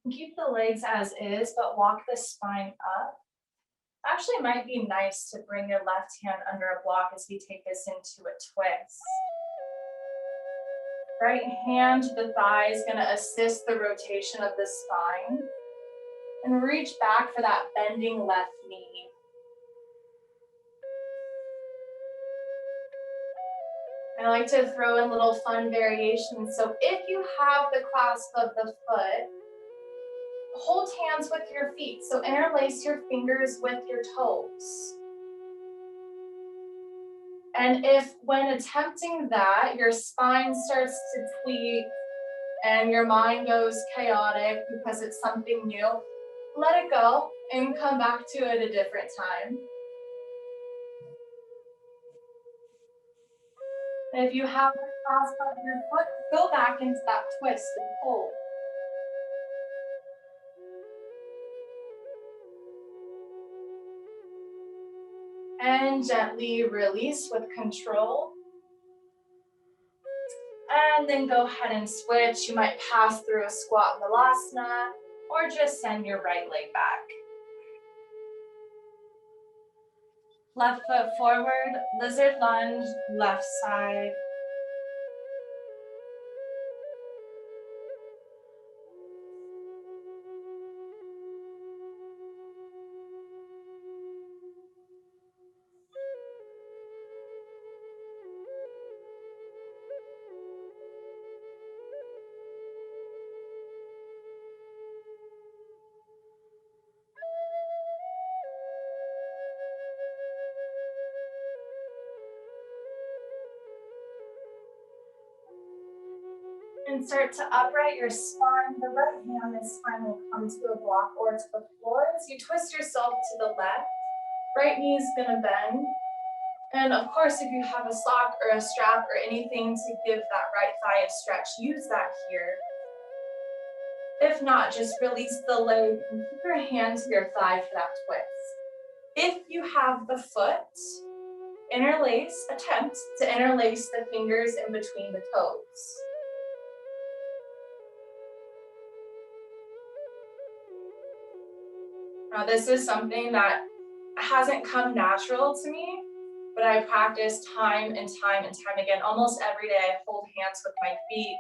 Keep the legs as is, but walk the spine up. Actually might be nice to bring your left hand under a block as we take this into a twist. Right hand to the thigh is going to assist the rotation of the spine. And reach back for that bending left knee. I like to throw in little fun variations. So if you have the clasp of the foot, hold hands with your feet. So interlace your fingers with your toes. And if when attempting that, your spine starts to tweak and your mind goes chaotic because it's something new, let it go and come back to it a different time. And if you have the clasp of your foot, go back into that twist and hold. And gently release with control. And then go ahead and switch. You might pass through a squat Malasana or just send your right leg back. Left foot forward, lizard lunge, left side. And start to upright your spine. The right hand this time will come to a block or to the floor. As you twist yourself to the left, right knee is gonna bend. And of course, if you have a sock or a strap or anything to give that right thigh a stretch, use that here. If not, just release the leg and keep your hand to your thigh for that twist. If you have the foot, attempt to interlace the fingers in between the toes. Now, this is something that hasn't come natural to me, but I practice time and time and time again. Almost every day I hold hands with my feet.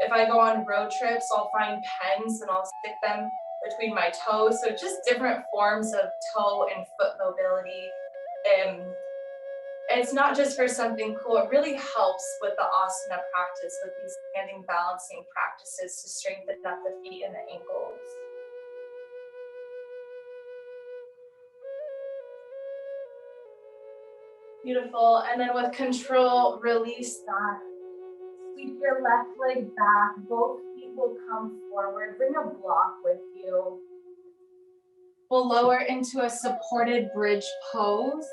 If I go on road trips, I'll find pens and I'll stick them between my toes. So just different forms of toe and foot mobility. It's not just for something cool, it really helps with the asana practice, with these standing balancing practices to strengthen up the feet and the ankles. Beautiful, and then with control, release that. Sweep your left leg back, both feet will come forward, bring a block with you. We'll lower into a supported bridge pose.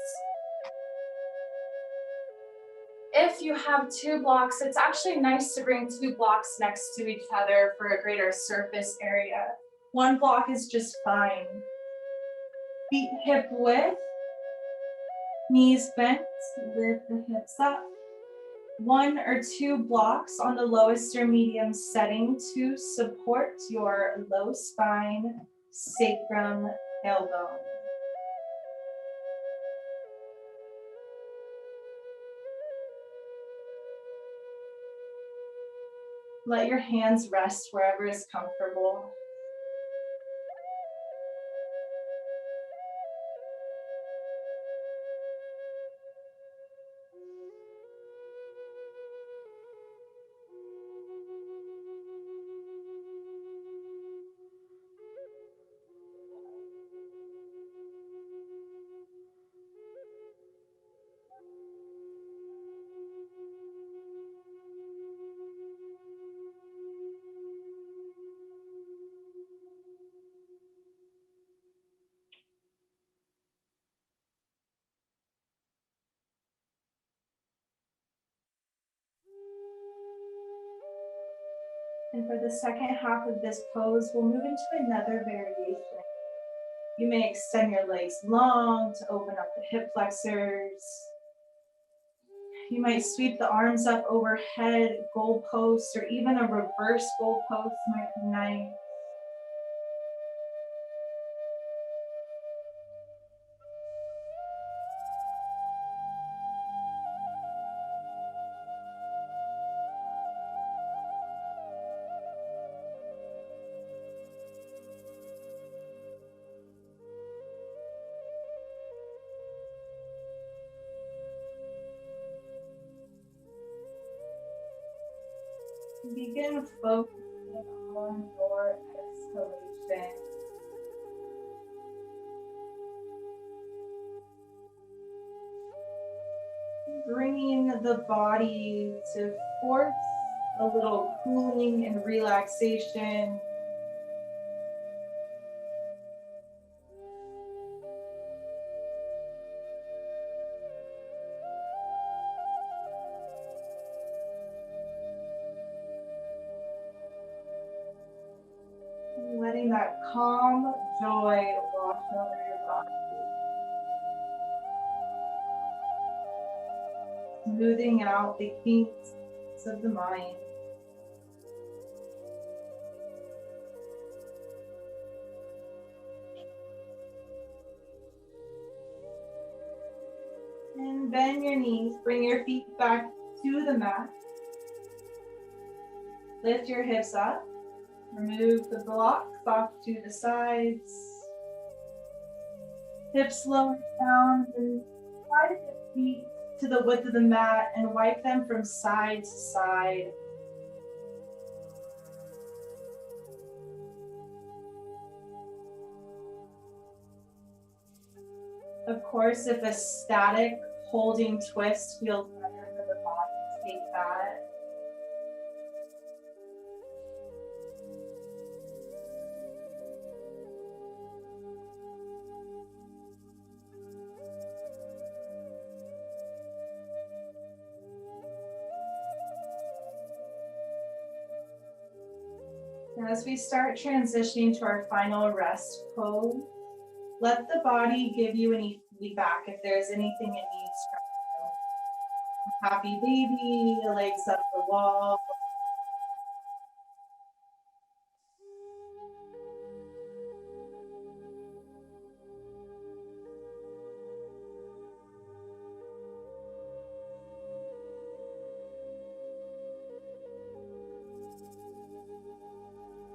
If you have two blocks, it's actually nice to bring two blocks next to each other for a greater surface area. One block is just fine. Feet hip width, knees bent, lift the hips up. One or two blocks on the lowest or medium setting to support your low spine, sacrum, tailbone. Let your hands rest wherever is comfortable. And for the second half of this pose, we'll move into another variation. You may extend your legs long to open up the hip flexors. You might sweep the arms up overhead, goalposts, or even a reverse goalpost might be nice. Begin focusing on your exhalation. Bringing the body to force a little cooling and relaxation. Letting that calm joy wash over your body. Smoothing out the kinks of the mind. And bend your knees, bring your feet back to the mat. Lift your hips up. Remove the blocks off to the sides. Hips lower down and try to get feet to the width of the mat and wipe them from side to side. Of course, if a static holding twist feels better for the body, take that. As we start transitioning to our final rest pose, let the body give you any feedback if there's anything it needs from you. Happy baby, legs up the wall.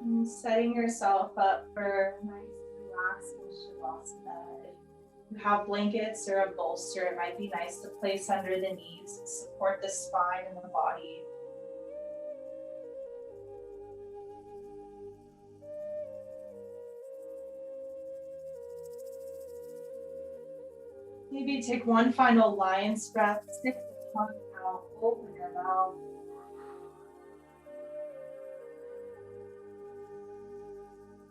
And setting yourself up for a nice relaxing shavasana. If you have blankets or a bolster, it might be nice to place under the knees, support the spine and the body. Maybe take one final lion's breath, stick the tongue out, open your mouth.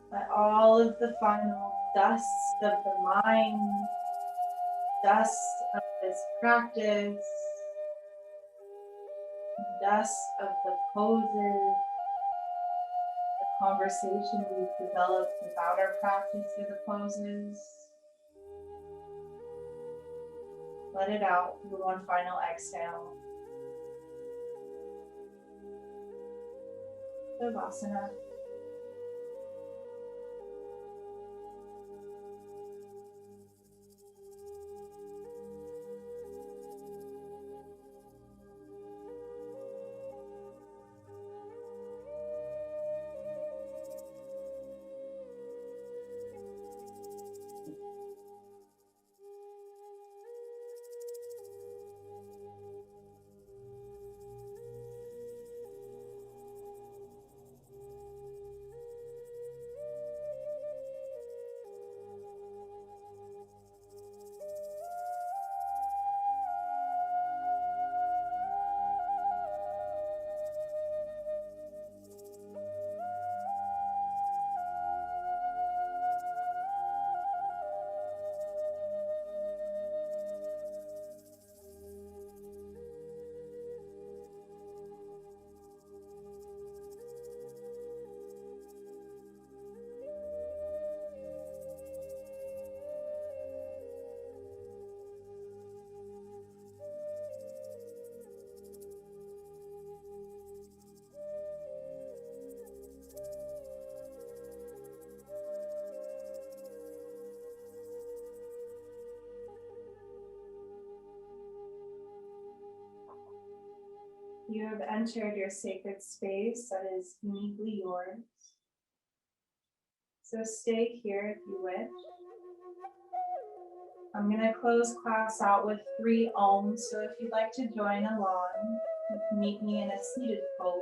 Let all of the final dust of the mind, dust of this practice, dust of the poses, the conversation we've developed about our practice through the poses. Let it out through one final exhale. Shavasana. You have entered your sacred space that is uniquely yours. So stay here if you wish. I'm going to close class out with 3 Oms. So if you'd like to join along, you can meet me in a seated pose.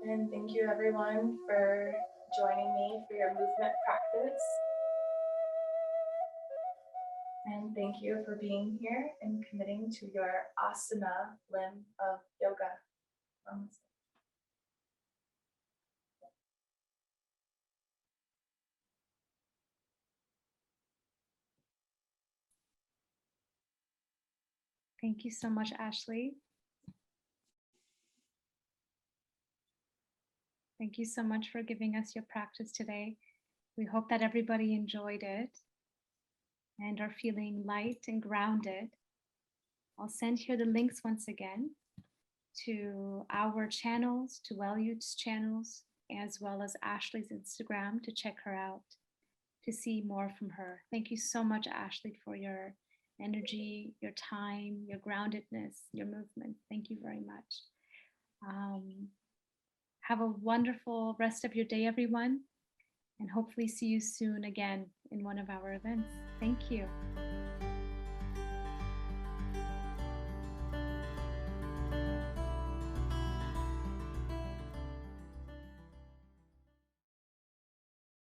And thank you everyone for joining me for your movement practice. And thank you for being here and committing to your asana limb of yoga. Namaste. Thank you so much, Ashley. Thank you so much for giving us your practice today. We hope that everybody enjoyed it and are feeling light and grounded. I'll send here the links once again to our channels, to Wellyouth's channels, as well as Ashley's Instagram to check her out, to see more from her. Thank you so much, Ashley, for your energy, your time, your groundedness, your movement. Thank you very much. Have a wonderful rest of your day, everyone, and hopefully see you soon again in one of our events. Thank you.